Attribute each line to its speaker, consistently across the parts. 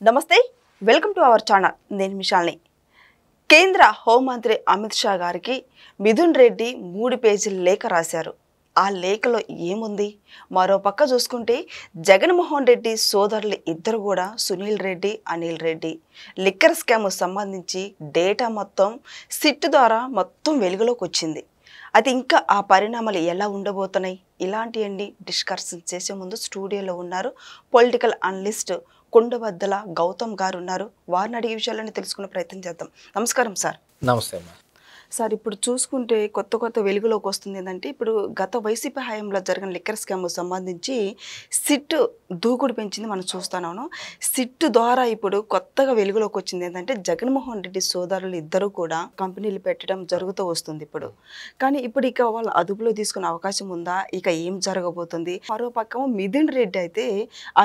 Speaker 1: నమస్తే, welcome to our channel. నేను మిషాల్ని. కేంద్ర హోంమంత్రి అమిత్ షా గారికి మిథున్ రెడ్డి 3 పేజీల లేఖ రాశారు. ఆ లేఖలో ఏముంది? మరో పక్క చూసుకుంటే జగన్మోహన్ రెడ్డి సోదరులు ఇద్దరు కూడా సునీల్ రెడ్డి, అనిల్ రెడ్డి లిక్కర్ స్కామ్ సంబంధించి డేటా మొత్తం సిట్ ద్వారా మొత్తం వెలుగులోకి వచ్చింది. అది ఇంకా ఆ పరిణామాలు ఎలా ఉండబోతున్నాయి, ఇలాంటివన్నీ డిస్కషన్ చేసే ముందు స్టూడియోలో ఉన్నారు పొలిటికల్ అనలిస్ట్ కొండబద్దల గౌతమ్ గారు ఉన్నారు. వారిని అడిగే విషయాలన్నీ తెలుసుకునే ప్రయత్నం చేద్దాం. నమస్కారం సార్.
Speaker 2: నమస్తే అమ్మా.
Speaker 1: సార్, ఇప్పుడు చూసుకుంటే కొత్త వెలుగులోకి వస్తుంది ఏంటంటే, ఇప్పుడు గత వైసీపీ హయాంలో జరిగిన లిక్కర్ స్కామ్ సంబంధించి సిట్ దూకుడు పెంచింది మనం చూస్తున్నాను. సిట్ ద్వారా ఇప్పుడు కొత్తగా వెలుగులోకి వచ్చింది ఏంటంటే, జగన్మోహన్ రెడ్డి సోదరులు ఇద్దరు కూడా కంపెనీలు పెట్టడం జరుగుతూ వస్తుంది ఇప్పుడు. కానీ ఇప్పుడు ఇక వాళ్ళు అదుపులో తీసుకునే అవకాశం ఉందా? ఇక ఏం జరగబోతుంది? మరో పక్క మిథున్ రెడ్డి అయితే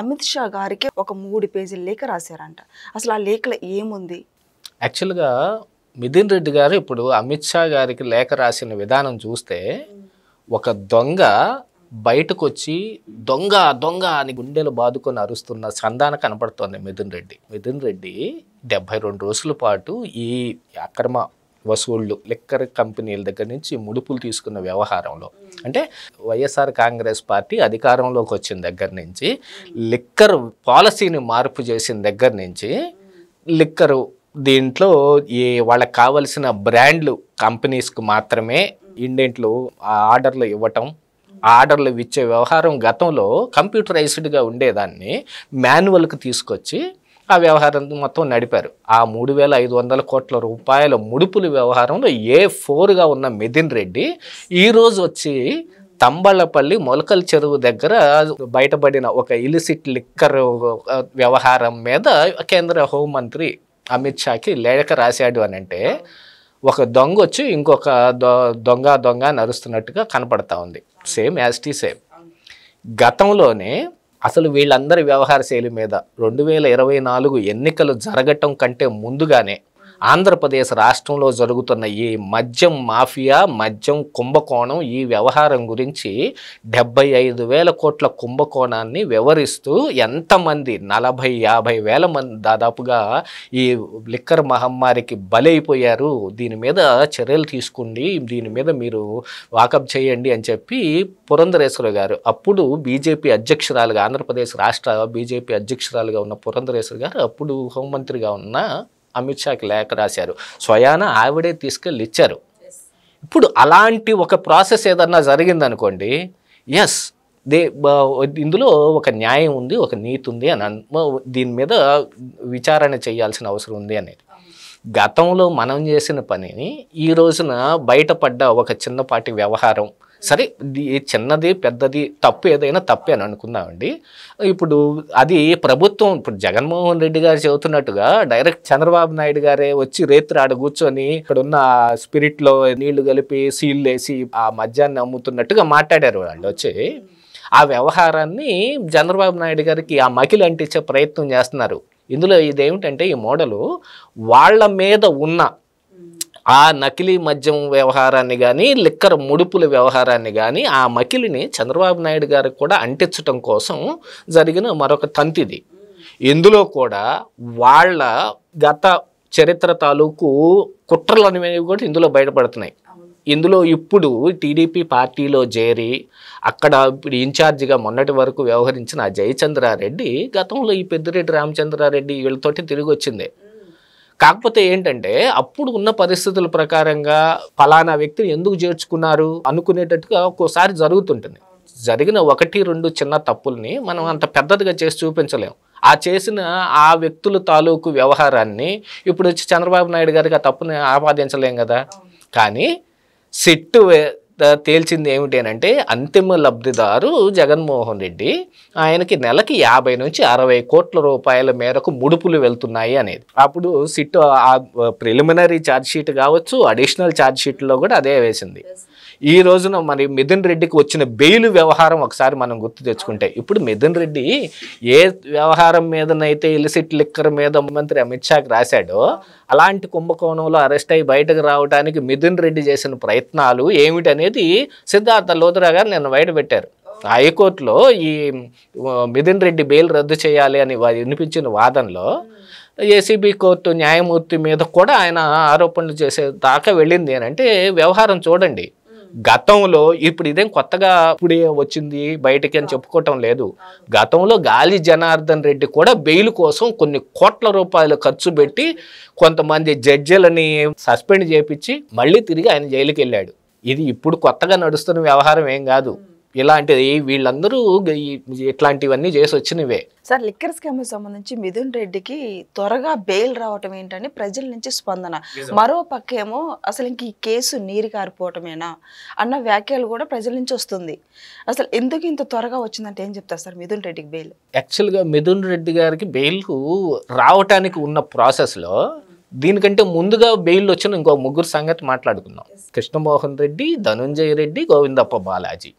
Speaker 1: అమిత్ షా గారికి ఒక 3 పేజీల లేఖ రాశారంట. అసలు ఆ లేఖలో ఏముంది?
Speaker 2: యాక్చువల్గా మిథున్ రెడ్డి గారు ఇప్పుడు అమిత్ షా గారికి లేఖ రాసిన విధానం చూస్తే, ఒక దొంగ బయటకు వచ్చి దొంగ దొంగ అని గుండెలు బాదుకొని అరుస్తున్న సంధాన కనపడుతోంది మిథున్ రెడ్డి 72 రోజుల పాటు ఈ అక్రమ వసూళ్లు లిక్కర్ కంపెనీల దగ్గర నుంచి ముడుపులు తీసుకున్న వ్యవహారంలో, అంటే వైఎస్ఆర్ కాంగ్రెస్ పార్టీ అధికారంలోకి వచ్చిన దగ్గర నుంచి, లిక్కర్ పాలసీని మార్పు చేసిన దగ్గర నుంచి, లిక్కరు దీంట్లో వాళ్ళకి కావలసిన బ్రాండ్లు కంపెనీస్కి మాత్రమే ఇండెంట్లు ఆర్డర్లు ఇవ్వటం, ఆర్డర్లు ఇచ్చే వ్యవహారం గతంలో కంప్యూటరైజ్డ్గా ఉండేదాన్ని మాన్యువల్కి తీసుకొచ్చి ఆ వ్యవహారం మొత్తం నడిపారు. ఆ 3,500 కోట్ల రూపాయల ముడుపుల వ్యవహారంలో A4గా ఉన్న మిథున్ రెడ్డి ఈరోజు వచ్చి తంబళ్ళపల్లి మొలకల చెరువు దగ్గర బయటపడిన ఒక ఇలిసిట్ లిక్కర్ వ్యవహారం మీద కేంద్ర హోంమంత్రి అమిత్ షాకి లేఖ రాశాడు అని అంటే, ఒక దొంగ వచ్చి ఇంకొక దొంగ నరుస్తున్నట్టుగా కనపడతా ఉంది. Same as T same. గతంలోనే అసలు వీళ్ళందరి వ్యవహార శైలి మీద 2024 ఎన్నికలు జరగటం కంటే ముందుగానే ఆంధ్రప్రదేశ్ రాష్ట్రంలో జరుగుతున్న ఈ మద్యం మాఫియా, మద్యం కుంభకోణం, ఈ వ్యవహారం గురించి 75,000 కోట్ల కుంభకోణాన్ని వివరిస్తూ ఎంతమంది 40-50 వేల మంది దాదాపుగా ఈ లిక్కర్ మహమ్మారికి బలైపోయారు, దీని మీద చర్యలు తీసుకోండి, దీని మీద మీరు వాకప్ చేయండి అని చెప్పి పురంధరేశ్వరి గారు, అప్పుడు బీజేపీ అధ్యక్షురాలుగా, ఆంధ్రప్రదేశ్ రాష్ట్ర బీజేపీ అధ్యక్షురాలుగా ఉన్న పురంధరేశ్వరి గారు అప్పుడు హోంమంత్రిగా ఉన్న అమిత్ షాకి లేఖ రాశారు. స్వయాన ఆవిడే తీసుకెళ్ళి ఇచ్చారు. ఇప్పుడు అలాంటి ఒక ప్రాసెస్ ఏదన్నా జరిగిందనుకోండి, ఎస్ ఇందులో ఒక న్యాయం ఉంది, ఒక నీతి ఉంది అని దీని మీద విచారణ చేయాల్సిన అవసరం ఉంది అనేది. గతంలో మనం చేసిన పనిని ఈ రోజున బయటపడ్డ ఒక చిన్నపాటి వ్యవహారం, సరే చిన్నది పెద్దది తప్పు ఏదైనా తప్పే అని అనుకుందామండి. ఇప్పుడు అది ప్రభుత్వం, ఇప్పుడు జగన్మోహన్ రెడ్డి గారు చెబుతున్నట్టుగా డైరెక్ట్ చంద్రబాబు నాయుడు గారే వచ్చి రేత్రి ఆడ కూర్చొని ఇక్కడ ఉన్న స్పిరిట్లో నీళ్లు కలిపి సీల్ వేసి ఆ మద్యాన్ని అమ్ముతున్నట్టుగా మాట్లాడారు వాళ్ళు వచ్చి. ఆ వ్యవహారాన్ని చంద్రబాబు నాయుడు గారికి ఆ మకిలి అంటించే ప్రయత్నం చేస్తున్నారు. ఇందులో ఇదేమిటంటే, ఈ మోడలు వాళ్ళ మీద ఉన్న ఆ నకిలీ మద్యం వ్యవహారాన్ని కానీ, లిక్కర్ ముడుపుల వ్యవహారాన్ని కానీ, ఆ మకిలిని చంద్రబాబు నాయుడు గారికి కూడా అంటించడం కోసం జరిగిన మరొక తంతిది. ఇందులో కూడా వాళ్ళ గత చరిత్ర తాలూకు కుట్రలు అనేవి కూడా ఇందులో బయటపడుతున్నాయి. ఇందులో ఇప్పుడు టీడీపీ పార్టీలో చేరి అక్కడ ఇప్పుడు ఇన్ఛార్జిగా మొన్నటి వరకు వ్యవహరించిన జయచంద్రారెడ్డి గతంలో ఈ పెద్దిరెడ్డి రామచంద్రారెడ్డి వీళ్ళతోటి తిరిగి వచ్చింది. కాకపోతే ఏంటంటే, అప్పుడు ఉన్న పరిస్థితుల ప్రకారంగా ఫలానా వ్యక్తిని ఎందుకు చేర్చుకున్నారు అనుకునేటట్టుగా ఒక్కోసారి జరుగుతుంటుంది. జరిగిన 1-2 చిన్న తప్పుల్ని మనం అంత పెద్దదిగా చేసి చూపించలేము. ఆ చేసిన ఆ వ్యక్తుల తాలూకు వ్యవహారాన్ని ఇప్పుడు వచ్చి చంద్రబాబు నాయుడు గారికి ఆ తప్పుని ఆపాదించలేం కదా. కానీ సిట్టు తేల్చింది ఏమిటి అని అంటే, అంతిమ లబ్ధిదారు జగన్మోహన్ రెడ్డి, ఆయనకి నెలకి 50-60 కోట్ల రూపాయల మేరకు ముడుపులు వెళ్తున్నాయి అనేది. అప్పుడు సిట్ ఆ ప్రిలిమినరీ ఛార్జ్ షీట్ కావచ్చు, అడిషనల్ ఛార్జ్ షీట్లో కూడా అదే వేసింది. ఈ రోజున మరి మిథున్ రెడ్డికి వచ్చిన బెయిల్ వ్యవహారం ఒకసారి మనం గుర్తు తెచ్చుకుంటే, ఇప్పుడు మిథున్ రెడ్డి ఏ వ్యవహారం మీదనైతే ఇలిసిట్ లిక్కర్ మీద మంత్రి అమిత్ షాకి రాశాడో, అలాంటి కుంభకోణంలో అరెస్ట్ అయ్యి బయటకు రావడానికి మిథున్ రెడ్డి చేసిన ప్రయత్నాలు ఏమిటనేది సిద్ధార్థ లోతురా గారు నిన్న బయట పెట్టారు. హైకోర్టులో ఈ మిథున్ రెడ్డి బెయిల్ రద్దు చేయాలి అని వినిపించిన వాదనలో ఏసీబీ కోర్టు న్యాయమూర్తి మీద కూడా ఆయన ఆరోపణలు చేసే దాకా వెళ్ళింది అని అంటే వ్యవహారం చూడండి. గతంలో ఇప్పుడు ఇదేం కొత్తగా ఇప్పుడే వచ్చింది బయటికి అని చెప్పుకోవటం లేదు. గతంలో గాలి జనార్దన్ రెడ్డి కూడా బెయిల్ కోసం కొన్ని కోట్ల రూపాయలు ఖర్చు పెట్టి కొంతమంది జడ్జిలని సస్పెండ్ చేపించి మళ్ళీ తిరిగి ఆయన జైలుకి వెళ్ళాడు. ఇది ఇప్పుడు కొత్తగా నడుస్తున్న వ్యవహారం ఏం కాదు. ఇలాంటిది వీళ్ళందరూ ఇట్లాంటివన్నీ చేసి వచ్చినవే.
Speaker 1: సార్, లిక్కర్ స్కామ్ సంబంధించి మిథున్ రెడ్డికి త్వరగా బెయిల్ రావటం ఏంటని ప్రజల నుంచి స్పందన. మరో పక్కేమో అసలు ఇంక ఈ కేసు నీరు కారిపోవటమేనా అన్న వ్యాఖ్యలు కూడా ప్రజల నుంచి వస్తుంది. అసలు ఎందుకు ఇంత త్వరగా వచ్చిందంటే ఏం చెప్తారు సార్ మిథున్ రెడ్డికి బెయిల్?
Speaker 2: యాక్చువల్గా మిథున్ రెడ్డి గారికి బెయిల్ రావటానికి ఉన్న ప్రాసెస్లో దీనికంటే ముందుగా బెయిల్ వచ్చిన ఇంకో ముగ్గురు సంగతి మాట్లాడుకుందాం. కృష్ణమోహన్ రెడ్డి, ధనుంజయ రెడ్డి, గోవిందప్ప బాలాజీ.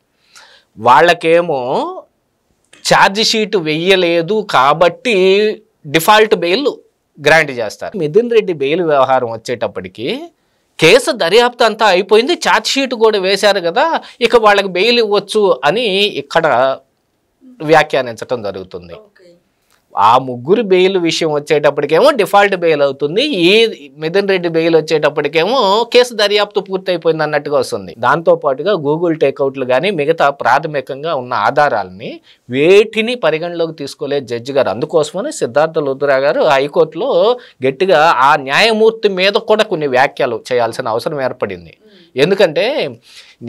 Speaker 2: వాళ్ళకేమో ఛార్జ్ షీట్ వెయ్యలేదు కాబట్టి డిఫాల్ట్ బెయిల్ గ్రాంట్ చేస్తారు. మిథున్ రెడ్డి బెయిల్ వ్యవహారం వచ్చేటప్పటికి కేసు దర్యాప్తు అంతా అయిపోయింది, ఛార్జ్ షీట్ కూడా వేశారు కదా, ఇక వాళ్ళకి బెయిల్ ఇవ్వచ్చు అని ఇక్కడ వ్యాఖ్యానించడం జరుగుతుంది. ఆ ముగ్గురు బెయిల్ విషయం వచ్చేటప్పటికేమో డిఫాల్ట్ బెయిల్ అవుతుంది. ఈ మిథున్ రెడ్డి బెయిల్ వచ్చేటప్పటికేమో కేసు దర్యాప్తు పూర్తయిపోయింది అన్నట్టుగా వస్తుంది. దాంతోపాటుగా గూగుల్ టేక్అవుట్లు కానీ మిగతా ప్రాథమికంగా ఉన్న ఆధారాలని వేటిని పరిగణలోకి తీసుకోలేదు జడ్జి గారు. అందుకోసమని సిద్ధార్థ లుద్రా గారు హైకోర్టులో గట్టిగా ఆ న్యాయమూర్తి మీద కూడా కొన్ని వ్యాఖ్యలు చేయాల్సిన అవసరం ఏర్పడింది. ఎందుకంటే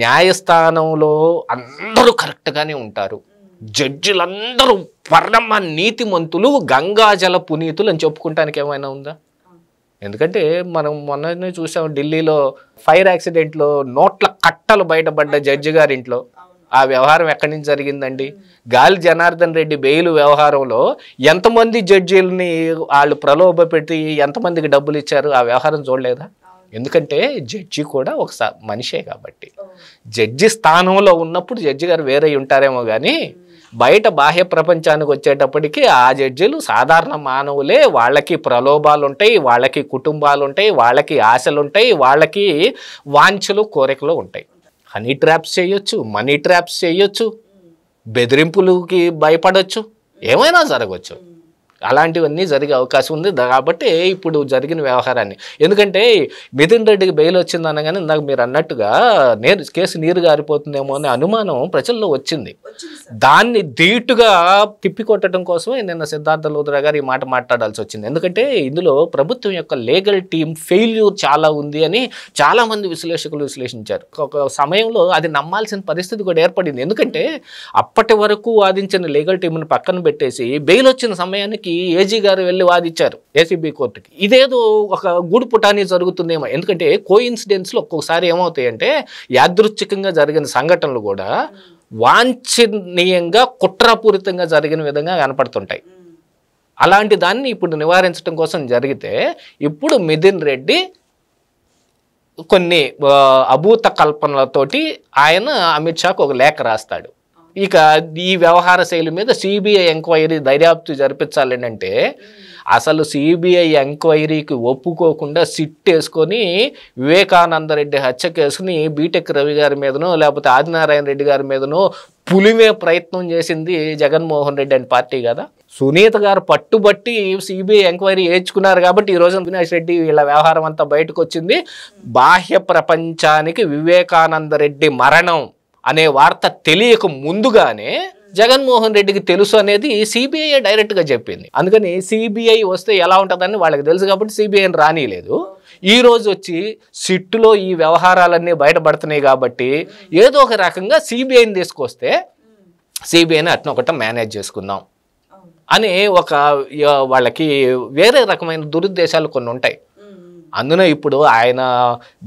Speaker 2: న్యాయస్థానంలో అందరూ కరెక్ట్గానే ఉంటారు, జడ్జిలందరూ పరమ నీతిమంతులు, గంగాజల పునీతులు అని చెప్పుకుంటానికి ఏమైనా ఉందా? ఎందుకంటే మనం మొన్ననే చూసాం ఢిల్లీలో ఫైర్ యాక్సిడెంట్లో నోట్ల కట్టలు బయటపడ్డ జడ్జి గారి ఇంట్లో. ఆ వ్యవహారం ఎక్కడి నుంచి జరిగిందండి? గాలి జనార్దన్ రెడ్డి బెయిల్ వ్యవహారంలో ఎంతమంది జడ్జీలని వాళ్ళు ప్రలోభ పెట్టి ఎంతమందికి డబ్బులు ఇచ్చారు? ఆ వ్యవహారం చూడలేదా? ఎందుకంటే జడ్జి కూడా ఒక మనిషే కాబట్టి. జడ్జి స్థానంలో ఉన్నప్పుడు జడ్జి గారు వేరే ఉంటారేమో కానీ బయట బాహ్య ప్రపంచానికి వచ్చేటప్పటికి ఆ జడ్జిలు సాధారణ మానవులే. వాళ్ళకి ప్రలోభాలు ఉంటాయి, వాళ్ళకి కుటుంబాలు ఉంటాయి, వాళ్ళకి ఆశలు ఉంటాయి, వాళ్ళకి వాంఛలు కోరికలు ఉంటాయి. హనీ ట్రాప్స్ చేయొచ్చు, మనీ ట్రాప్స్ చేయొచ్చు, బెదిరింపులకి భయపడవచ్చు, ఏమైనా జరగవచ్చు. అలాంటివన్నీ జరిగే అవకాశం ఉంది. కాబట్టి ఇప్పుడు జరిగిన వ్యవహారాన్ని, ఎందుకంటే మిథున్ రెడ్డికి బెయిల్ వచ్చింది అనగానే ఇందాక మీరు అన్నట్టుగా కేసు నీరు గారిపోతుందేమో అనే అనుమానం ప్రజల్లో వచ్చింది. దాన్ని ధీటుగా తిప్పికొట్టడం కోసమే నిన్న సిద్ధార్థ లుద్రా గారు ఈ మాట మాట్లాడాల్సి వచ్చింది. ఎందుకంటే ఇందులో ప్రభుత్వం యొక్క లీగల్ టీం ఫెయిల్యూర్ చాలా ఉంది అని చాలామంది విశ్లేషకులు విశ్లేషించారు. ఒక సమయంలో అది నమ్మాల్సిన పరిస్థితి కూడా ఏర్పడింది. ఎందుకంటే అప్పటి వరకు వాదించిన లీగల్ టీంని పక్కన పెట్టేసి బెయిల్ వచ్చిన సమయానికి ఏజీ గారు వెళ్ళి వాదించారు ఏసీబీ కోర్టుకి. ఇదేదో ఒక గూడు పుటానీ జరుగుతుందేమో. ఎందుకంటే కోఇన్సిడెన్స్లో ఒక్కొక్కసారి ఏమవుతాయంటే యాదృచ్ఛికంగా జరిగిన సంఘటనలు కూడా వాంఛనీయంగా కుట్రపూరితంగా జరిగిన విధంగా కనపడుతుంటాయి. అలాంటి దాన్ని ఇప్పుడు నివారించడం కోసం జరిగితే ఇప్పుడు మిథున్ రెడ్డి కొన్ని అభూత కల్పనలతోటి ఆయన అమిత్ షాకు ఒక లేఖ రాస్తాడు. ఇక ఈ వ్యవహార శైలి మీద సిబిఐ ఎంక్వైరీ దర్యాప్తు జరిపించాలి అంటే అసలు సిబిఐ ఎంక్వైరీకి ఒప్పుకోకుండా సిట్ వేసుకొని వివేకానంద రెడ్డి హత్య కేసుని బీటెక్ రవి గారి మీదనో లేకపోతే ఆదినారాయణ రెడ్డి గారి మీదనో పులిమే ప్రయత్నం చేసింది జగన్మోహన్ రెడ్డి అని పార్టీ కదా. సునీత గారు పట్టుబట్టి సిబిఐ ఎంక్వైరీ వేయించుకున్నారు కాబట్టి ఈరోజు అవినాష్ రెడ్డి వీళ్ళ వ్యవహారం అంతా బయటకు వచ్చింది. బాహ్య ప్రపంచానికి వివేకానంద రెడ్డి మరణం అనే వార్త తెలియక ముందుగానే జగన్మోహన్ రెడ్డికి తెలుసు అనేది సిబిఐ డైరెక్ట్గా చెప్పింది. అందుకని సిబిఐ వస్తే ఎలా ఉంటుందని వాళ్ళకి తెలుసు కాబట్టి సిబిఐని రానిలేదు. ఈ రోజు వచ్చి సిట్టులో ఈ వ్యవహారాలన్నీ బయటపడుతున్నాయి కాబట్టి ఏదో ఒక రకంగా సిబిఐని తీసుకొస్తే సిబిఐని అట్నొకట మేనేజ్ చేసుకుందాం అని ఒక వాళ్ళకి వేరే రకమైన దురుద్దేశాలు కొన్ని ఉంటాయి. అందులో ఇప్పుడు ఆయన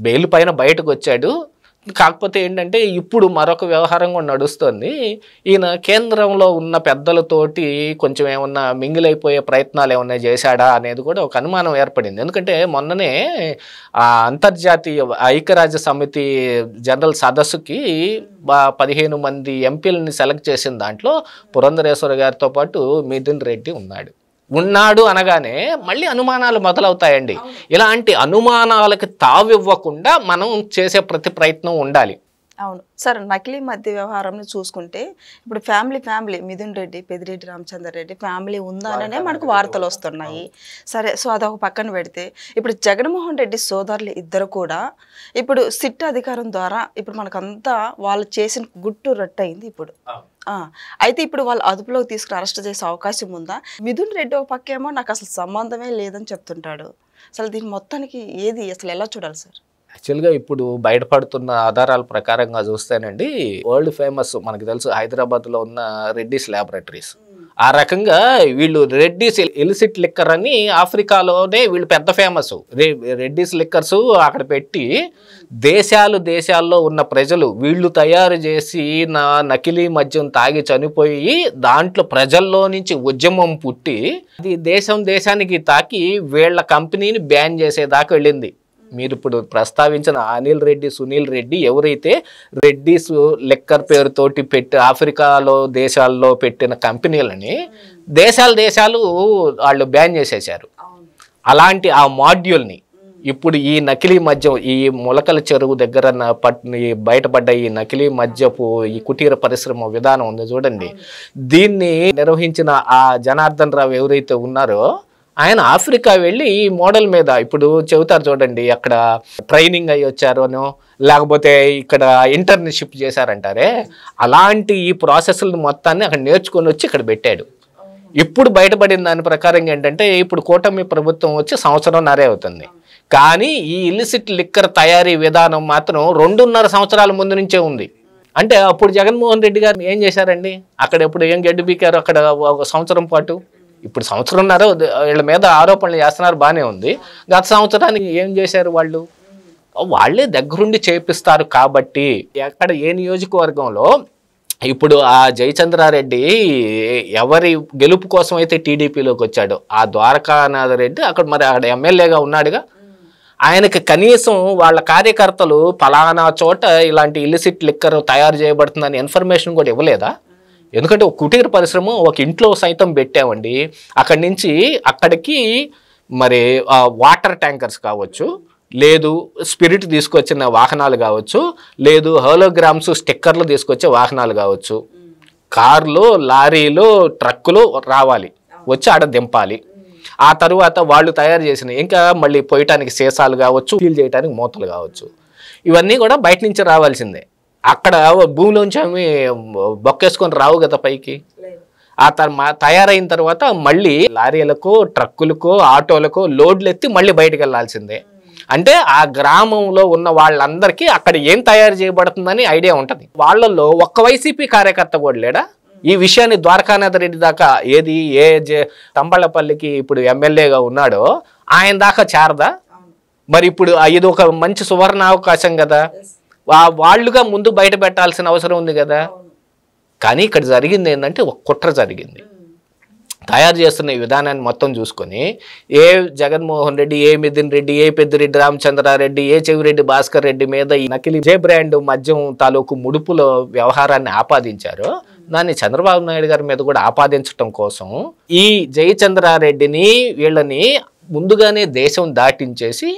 Speaker 2: బెయిల్ పైన బయటకు వచ్చాడు. కాకపోతే ఏంటంటే ఇప్పుడు మరొక వ్యవహారం కూడా నడుస్తుంది. ఈయన కేంద్రంలో ఉన్న పెద్దలతోటి కొంచెం ఏమన్నా మింగిలైపోయే ప్రయత్నాలు ఏమన్నా చేశాడా అనేది కూడా ఒక అనుమానం ఏర్పడింది. ఎందుకంటే మొన్ననే అంతర్జాతీయ ఐక్యరాజ్య సమితి జనరల్ సదస్సుకి 15 మంది ఎంపీలని సెలెక్ట్ చేసిన దాంట్లో పురంధరేశ్వర గారితో పాటు మిథున్ రెడ్డి ఉన్నాడు అనగానే మళ్ళీ అనుమానాలు మొదలవుతాయండి. ఇలాంటి అనుమానాలకి తావివ్వకుండా మనం చేసే ప్రతి ప్రయత్నం ఉండాలి.
Speaker 1: అవును సార్. నకిలీ మద్య వ్యవహారంని చూసుకుంటే ఇప్పుడు ఫ్యామిలీ మిథున్ రెడ్డి, పెద్దిరెడ్డి రామచంద్రారెడ్డి ఫ్యామిలీ ఉందాననే మనకు వార్తలు వస్తున్నాయి. సరే, సో అదొక పక్కన పెడితే ఇప్పుడు జగన్మోహన్ రెడ్డి సోదరులు ఇద్దరు కూడా ఇప్పుడు సిట్ అధికారం ద్వారా ఇప్పుడు మనకంతా వాళ్ళు చేసిన గుట్టు రట్టయింది ఇప్పుడు. అయితే ఇప్పుడు వాళ్ళు అదుపులోకి తీసుకుని అరెస్ట్ చేసే అవకాశం ఉందా? మిథున్ రెడ్డి ఒక పక్కేమో నాకు అసలు సంబంధమే లేదని చెప్తుంటాడు. అసలు దీని మొత్తానికి ఏది అసలు ఎలా చూడాలి సార్?
Speaker 2: యాక్చువల్గా ఇప్పుడు బయటపడుతున్న ఆధారాల ప్రకారంగా చూస్తేనండి, వరల్డ్ ఫేమస్ మనకు తెలుసు హైదరాబాద్లో ఉన్న రెడ్డిస్ ల్యాబొరేటరీస్, ఆ రకంగా వీళ్ళు రెడ్డిస్ ఎలిసిట్ లిక్కర్ అని ఆఫ్రికాలోనే వీళ్ళు పెద్ద ఫేమస్. రెడ్డిస్ లిక్కర్స్ అక్కడ పెట్టి దేశాల్లో ఉన్న ప్రజలు వీళ్ళు తయారు చేసి నకిలీ మద్యం తాగి చనిపోయి దాంట్లో ప్రజల్లో నుంచి ఉద్యమం పుట్టి అది దేశానికి తాకి వీళ్ళ కంపెనీని బ్యాన్ చేసేదాకా వెళ్ళింది. మీరు ఇప్పుడు ప్రస్తావించిన అనిల్ రెడ్డి, సునీల్ రెడ్డి ఎవరైతే రెడ్డిస్ లిక్కర్ పేరుతోటి పెట్టి ఆఫ్రికాలో దేశాల్లో పెట్టిన కంపెనీలని దేశాలు వాళ్ళు బ్యాన్ చేసేసారు. అలాంటి ఆ మాడ్యూల్ని ఇప్పుడు ఈ నకిలీ మద్యం, ఈ మొలకల చెరువు దగ్గర బయటపడ్డ ఈ నకిలీ మద్యపు ఈ కుటీర పరిశ్రమ విధానం ఉంది చూడండి, దీన్ని నిర్వహించిన ఆ జనార్దన్ రావు ఎవరైతే ఉన్నారో ఆయన ఆఫ్రికా వెళ్ళి ఈ మోడల్ మీద ఇప్పుడు చెబుతారు చూడండి, అక్కడ ట్రైనింగ్ అయ్యి వచ్చారనో లేకపోతే ఇక్కడ ఇంటర్న్షిప్ చేశారంటారే, అలాంటి ఈ ప్రాసెస్లు మొత్తాన్ని అక్కడ నేర్చుకొని వచ్చి ఇక్కడ పెట్టాడు. ఇప్పుడు బయటపడిన దాని ప్రకారం ఏంటంటే ఇప్పుడు కూటమి ప్రభుత్వం వచ్చి సంవత్సరంన్నరే అవుతుంది, కానీ ఈ ఇల్లిసిట్ లిక్కర్ తయారీ విధానం మాత్రం 2.5 సంవత్సరాల ముందు నుంచే ఉంది. అంటే అప్పుడు జగన్మోహన్ రెడ్డి గారు ఏం చేశారండి, అక్కడ ఎప్పుడు ఏం గడ్డి బీకారు అక్కడ ఒక సంవత్సరం పాటు. ఇప్పుడు సంవత్సరంన్నర వీళ్ళ మీద ఆరోపణలు చేస్తున్నారు, బాగానే ఉంది. గత సంవత్సరానికి ఏం చేశారు వాళ్ళు? వాళ్ళే దగ్గరుండి చేపిస్తారు కాబట్టి ఎక్కడ ఏ నియోజకవర్గంలో ఇప్పుడు ఆ జయచంద్రారెడ్డి ఎవరి గెలుపు కోసం అయితే టీడీపీలోకి వచ్చాడో ఆ ద్వారకానాథ్ రెడ్డి అక్కడ ఎమ్మెల్యేగా ఉన్నాడుగా, ఆయనకి కనీసం వాళ్ళ కార్యకర్తలు ఫలానా చోట ఇలాంటి ఇల్లిసిట్ లిక్కర్ తయారు చేయబడుతుందని ఇన్ఫర్మేషన్ కూడా ఇవ్వలేదా? ఎందుకంటే ఒక కుటీర పరిశ్రమ ఒక ఇంట్లో సైతం పెట్టామండి, అక్కడి నుంచి అక్కడికి మరి వాటర్ ట్యాంకర్స్ కావచ్చు, లేదు స్పిరిట్ తీసుకొచ్చిన వాహనాలు కావచ్చు, లేదు హోలోగ్రామ్స్ స్టిక్కర్లు తీసుకొచ్చే వాహనాలు కావచ్చు, కార్లు, లారీలు, ట్రక్కులు రావాలి, వచ్చి ఆడ దింపాలి. ఆ తరువాత వాళ్ళు తయారు చేసిన ఇంకా మళ్ళీ పోయటానికి సీసాలు కావచ్చు, ఫీల్ చేయడానికి మూతలు కావచ్చు, ఇవన్నీ కూడా బయట నుంచి రావాల్సిందే. అక్కడ భూమిలోంచి అవి బొక్కేసుకొని రావు కదా పైకి. ఆ తయారైన తర్వాత మళ్ళీ లారీలకు, ట్రక్కులకు, ఆటోలకు లోడ్లు ఎత్తి మళ్ళీ బయటకు వెళ్ళాల్సిందే. అంటే ఆ గ్రామంలో ఉన్న వాళ్ళందరికీ అక్కడ ఏం తయారు చేయబడుతుందని ఐడియా ఉంటుంది. వాళ్ళల్లో ఒక్క వైసీపీ కార్యకర్త కూడా లేడా ఈ విషయాన్ని? ద్వారకానాథ్ రెడ్డి దాకా ఏది తంబళ్ళపల్లికి ఇప్పుడు ఎమ్మెల్యేగా ఉన్నాడో ఆయన దాకా చేరదా? మరి ఇప్పుడు ఇది ఒక మంచి సువర్ణ అవకాశం కదా, వాళ్ళుగా ముందు బయట పెట్టాల్సిన అవసరం ఉంది కదా. కానీ ఇక్కడ జరిగింది ఏంటంటే ఒక కుట్ర జరిగింది. తయారు చేస్తున్న ఈ విధానాన్ని మొత్తం చూసుకొని ఏ జగన్మోహన్ రెడ్డి, ఏ మిథున్ రెడ్డి, ఏ పెద్దిరెడ్డి రామచంద్రారెడ్డి, ఏ చెవిరెడ్డి భాస్కర్ రెడ్డి మీద ఈ నకిలీ జే బ్రాండ్ మద్యం తాలూకు ముడుపుల వ్యవహారాన్ని ఆపాదించారో దాన్ని చంద్రబాబు నాయుడు గారి మీద కూడా ఆపాదించడం కోసం ఈ జయచంద్రారెడ్డిని వీళ్ళని ముందుగానే దేశం దాటించేసి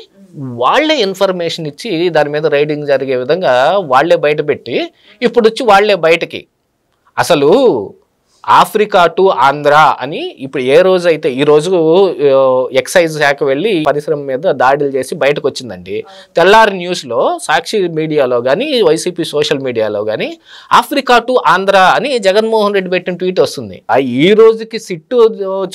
Speaker 2: వాళ్లే ఇన్ఫర్మేషన్ ఇచ్చి దాని మీద రైడింగ్ జరిగే విధంగా వాళ్లే బయటపెట్టి ఇప్పుడు వచ్చి వాళ్లే బయటకి అసలు ఆఫ్రికా టు ఆంధ్ర అని ఇప్పుడు ఏ రోజు అయితే ఈ రోజు ఎక్సైజ్ శాఖ వెళ్ళి పరిశ్రమ మీద దాడులు చేసి బయటకు వచ్చిందండి. తెల్లారి న్యూస్లో సాక్షి మీడియాలో కానీ వైసీపీ సోషల్ మీడియాలో కానీ ఆఫ్రికా టు ఆంధ్ర అని జగన్మోహన్ రెడ్డి పెట్టిన ట్వీట్ వస్తుంది. ఈ రోజుకి సిట్టు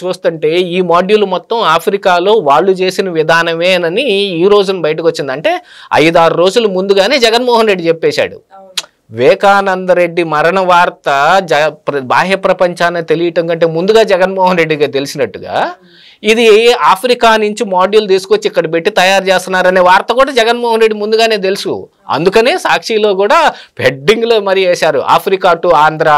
Speaker 2: చూస్తుంటే ఈ మాడ్యూల్ మొత్తం ఆఫ్రికాలో వాళ్ళు చేసిన విధానమేనని ఈ రోజున బయటకు వచ్చింది. అంటే 5-6 రోజుల ముందుగానే జగన్మోహన్ రెడ్డి చెప్పేశాడు. వివేకానంద రెడ్డి మరణ వార్త బాహ్య ప్రపంచాన్ని తెలియటం కంటే ముందుగా జగన్మోహన్ రెడ్డిగా తెలిసినట్టుగా ఇది ఆఫ్రికా నుంచి మాడ్యూల్ తీసుకొచ్చి ఇక్కడ పెట్టి తయారు చేస్తున్నారనే వార్త కూడా జగన్మోహన్ రెడ్డి ముందుగానే తెలుసు. అందుకనే సాక్షిలో కూడా హెడ్డింగ్లో మరీ వేశారు ఆఫ్రికా టు ఆంధ్ర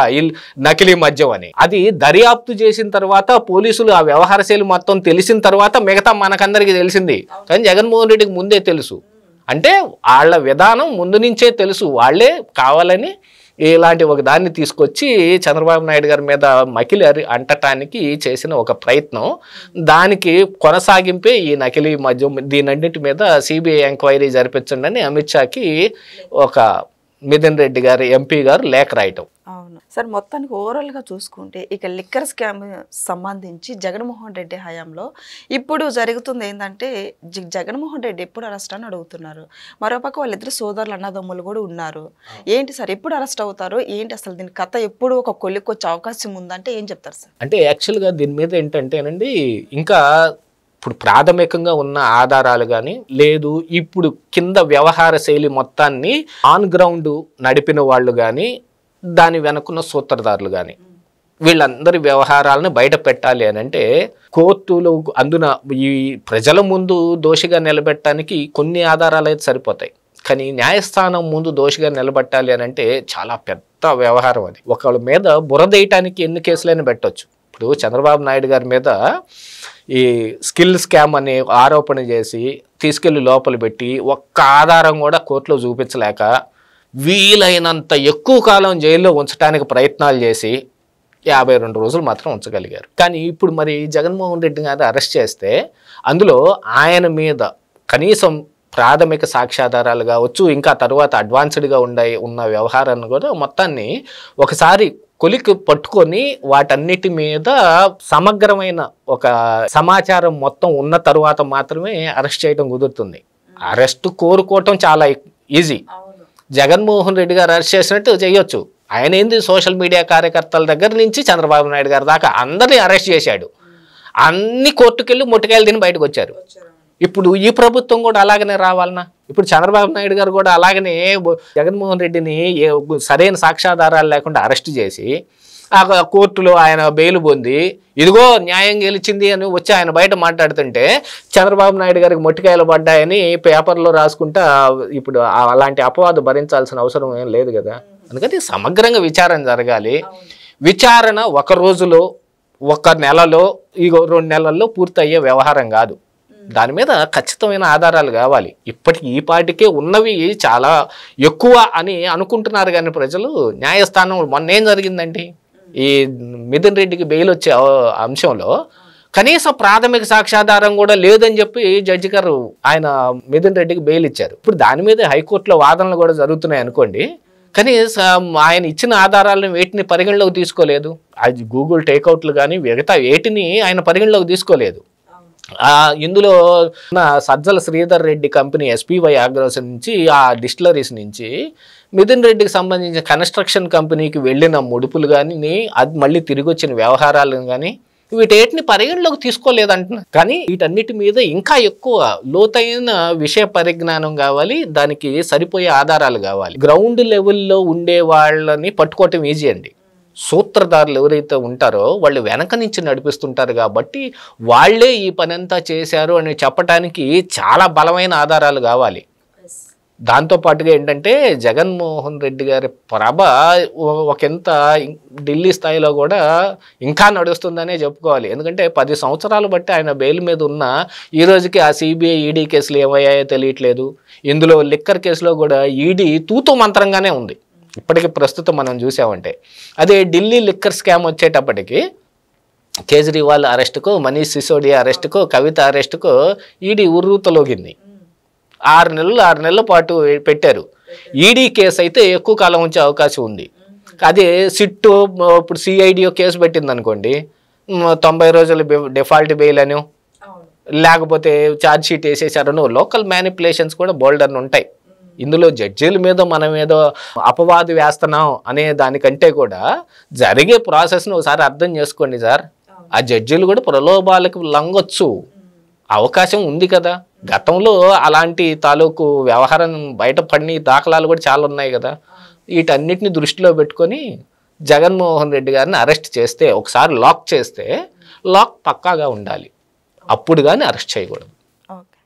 Speaker 2: నకిలీ మద్యం అని. అది దర్యాప్తు చేసిన తర్వాత పోలీసులు ఆ వ్యవహార శైలి మొత్తం తెలిసిన తర్వాత మిగతా మనకందరికీ తెలిసింది. కానీ జగన్మోహన్ రెడ్డికి ముందే తెలుసు. అంటే వాళ్ళ విధానం ముందు నుంచే తెలుసు. వాళ్ళే కావాలని ఇలాంటి ఒక దాన్ని తీసుకొచ్చి చంద్రబాబు నాయుడు గారి మీద మకిలి అంటటానికి చేసిన ఒక ప్రయత్నం. దానికి కొనసాగింపే ఈ నకిలీ మద్యం. దీనన్నింటి మీద సిబిఐ ఎంక్వైరీ జరిపించండి అని అమిత్ షాకి ఒక మిథున్ రెడ్డి గారు ఎంపీ గారు లేఖ రాయటం.
Speaker 1: అవును సార్, మొత్తానికి ఓవరాల్గా చూసుకుంటే ఇక లిక్కర్ స్కామ్ సంబంధించి జగన్మోహన్ రెడ్డి హయాంలో ఇప్పుడు జరుగుతుంది ఏంటంటే జగన్మోహన్ రెడ్డి ఎప్పుడు అరెస్ట్ అని అడుగుతున్నారు. మరోపక్క వాళ్ళిద్దరు సోదరులు అన్నదమ్ములు కూడా ఉన్నారు. ఏంటి సార్ ఎప్పుడు అరెస్ట్ అవుతారు, ఏంటి అసలు దీని కథ ఎప్పుడు ఒక కొలిక్కొచ్చే అవకాశం ఉందంటే ఏం చెప్తారు సార్?
Speaker 2: అంటే యాక్చువల్గా దీని మీద ఏంటంటేనండి, ఇంకా ఇప్పుడు ప్రాథమికంగా ఉన్న ఆధారాలు కానీ లేదు, ఇప్పుడు కింద వ్యవహార శైలి మొత్తాన్ని ఆన్ గ్రౌండ్ నడిపిన వాళ్ళు కానీ దాని వెనుకున్న సూత్రధారులు కానీ వీళ్ళందరి వ్యవహారాలను బయట పెట్టాలి అని అంటే కోర్టులు అందున ఈ ప్రజల ముందు దోషిగా నిలబెట్టడానికి కొన్ని ఆధారాలు అయితే సరిపోతాయి. కానీ న్యాయస్థానం ముందు దోషిగా నిలబెట్టాలి అని అంటే చాలా పెద్ద వ్యవహారం. అది ఒకళ్ళ మీద బురదేయటానికి ఎన్ని కేసులైనా పెట్టవచ్చు. ఇప్పుడు చంద్రబాబు నాయుడు గారి మీద ఈ స్కిల్ స్కామ్ అనే ఆరోపణ చేసి తీసుకెళ్లి లోపల పెట్టి ఒక్క ఆధారం కూడా కోర్టులో చూపించలేక వీలైనంత ఎక్కువ కాలం జైల్లో ఉంచడానికి ప్రయత్నాలు చేసి 52 రోజులు మాత్రం ఉంచగలిగారు. కానీ ఇప్పుడు మరి జగన్మోహన్ రెడ్డి గారు అరెస్ట్ చేస్తే అందులో ఆయన మీద కనీసం ప్రాథమిక సాక్ష్యాధారాలు కావచ్చు, ఇంకా తర్వాత అడ్వాన్స్డ్గా ఉన్న వ్యవహారాన్ని కూడా మొత్తాన్ని ఒకసారి కొలికి పట్టుకొని వాటన్నిటి మీద సమగ్రమైన ఒక సమాచారం మొత్తం ఉన్న తరువాత మాత్రమే అరెస్ట్ చేయడం కుదురుతుంది. అరెస్ట్ కోరుకోవటం చాలా ఈజీ. జగన్మోహన్ రెడ్డి గారు అరెస్ట్ చేసినట్టు చేయొచ్చు. ఆయన ఏంది సోషల్ మీడియా కార్యకర్తల దగ్గర నుంచి చంద్రబాబు నాయుడు గారి దాకా అందరినీ అరెస్ట్ చేశాడు. అన్ని కోర్టుకెళ్ళి ముట్టుకెళ్ళి తిని బయటకు వచ్చారు. ఇప్పుడు ఈ ప్రభుత్వం కూడా అలాగనే రావాలన్నా? ఇప్పుడు చంద్రబాబు నాయుడు గారు కూడా అలాగనే జగన్మోహన్ రెడ్డిని సరైన సాక్ష్యాధారాలు లేకుండా అరెస్ట్ చేసి ఆ కోర్టులో ఆయన బెయిల్ పొంది ఇదిగో న్యాయం గెలిచింది అని వచ్చి ఆయన బయట మాట్లాడుతుంటే చంద్రబాబు నాయుడు గారికి మొట్టికాయలు పడ్డాయని పేపర్లో రాసుకుంటా ఇప్పుడు అలాంటి అపవాదు భరించాల్సిన అవసరం ఏం లేదు కదా. అందుకని సమగ్రంగా విచారణ జరగాలి. విచారణ ఒక రోజులో, ఒక నెలలో, 2 నెలల్లో పూర్తయ్యే వ్యవహారం కాదు. దాని మీద ఖచ్చితమైన ఆధారాలు కావాలి. ఇప్పటికి ఈ పాటికే ఉన్నవి చాలా ఎక్కువ అని అనుకుంటున్నారు కానీ ప్రజలు. న్యాయస్థానం మొన్న ఏం జరిగిందండి, ఈ మిథున్ రెడ్డికి బెయిల్ వచ్చే అంశంలో కనీసం ప్రాథమిక సాక్ష్యాధారం కూడా లేదని చెప్పి జడ్జి గారు ఆయన మిథున్ రెడ్డికి బెయిల్ ఇచ్చారు. ఇప్పుడు దాని మీద హైకోర్టులో వాదనలు కూడా జరుగుతున్నాయి అనుకోండి, కానీ ఆయన ఇచ్చిన ఆధారాలను వేటిని పరిగణలోకి తీసుకోలేదు. అది గూగుల్ టేక్అవుట్లు కానీ మిగతా వేటిని ఆయన పరిగణలోకి తీసుకోలేదు. ఇందులో Sajjala Sridhar Reddy company SPY agros నుంచి ఆ డిస్టిలరీస్ నుంచి మిథున్ రెడ్డికి సంబంధించిన కన్స్ట్రక్షన్ కంపెనీకి వెళ్ళిన ముడుపులు కానీ అది మళ్ళీ తిరిగి వచ్చిన వ్యవహారాలను కానీ వీటేటిని పరిగణలోకి తీసుకోలేదంటున్నారు. కానీ వీటన్నిటి మీద ఇంకా ఎక్కువ లోతైన విషయ పరిజ్ఞానం కావాలి, దానికి సరిపోయే ఆధారాలు కావాలి. గ్రౌండ్ లెవెల్లో ఉండే వాళ్ళని పట్టుకోవటం ఈజీ అండి. సూత్రధారులు ఎవరైతే ఉంటారో వాళ్ళు వెనక నుంచి నడిపిస్తుంటారు కాబట్టి వాళ్లే ఈ పని అంతా చేశారు అని చెప్పడానికి చాలా బలమైన ఆధారాలు కావాలి. దాంతోపాటుగా ఏంటంటే జగన్మోహన్ రెడ్డి గారి ప్రభ ఒకంత ఢిల్లీ స్థాయిలో కూడా ఇంకా నడుస్తుందనే చెప్పుకోవాలి. ఎందుకంటే 10 సంవత్సరాలు బట్టి ఆయన బెయిల్ మీద ఉన్న ఈ రోజుకి ఆ సిబిఐ ఈడీ కేసులు ఏమయ్యాయో తెలియట్లేదు. ఇందులో లిక్కర్ కేసులో కూడా ఈడీ తూతూ మంత్రంగానే ఉంది ఇప్పటికీ ప్రస్తుతం మనం చూసామంటే. అదే ఢిల్లీ లిక్కర్ స్కామ్ వచ్చేటప్పటికి కేజ్రీవాల్ అరెస్టుకు, మనీష్ సిసోడియా అరెస్టుకు, కవిత అరెస్టుకు ఈడీ ఉర్రూతలోగింది. 6 నెలల పాటు పెట్టారు. ఈడీ కేసు అయితే ఎక్కువ కాలం ఉంచే అవకాశం ఉంది. అదే సిట్టు ఇప్పుడు సిఐడిఓ కేసు పెట్టింది అనుకోండి, 90 రోజులు డిఫాల్ట్ బెయిల్ అని, లేకపోతే ఛార్జ్ షీట్ వేసేసారను లోకల్ మ్యానిపులేషన్స్ కూడా బోల్డర్ని ఉంటాయి. ఇందులో జడ్జీల మీద మనం ఏదో అపవాదు వేస్తున్నాం అనే దానికంటే కూడా జరిగే ప్రాసెస్ను ఒకసారి అర్థం చేసుకోండి సార్. ఆ జడ్జీలు కూడా ప్రలోభాలకు లొంగొచ్చు, అవకాశం ఉంది కదా. గతంలో అలాంటి తాలూకు వ్యవహారం బయటపడిన దాఖలాలు కూడా చాలా ఉన్నాయి కదా. వీటన్నిటిని దృష్టిలో పెట్టుకొని జగన్మోహన్ రెడ్డి గారిని అరెస్ట్ చేస్తే, ఒకసారి లాక్ చేస్తే లాక్ పక్కాగా ఉండాలి, అప్పుడు కానీ అరెస్ట్ చేయకూడదు.
Speaker 1: ఓకే.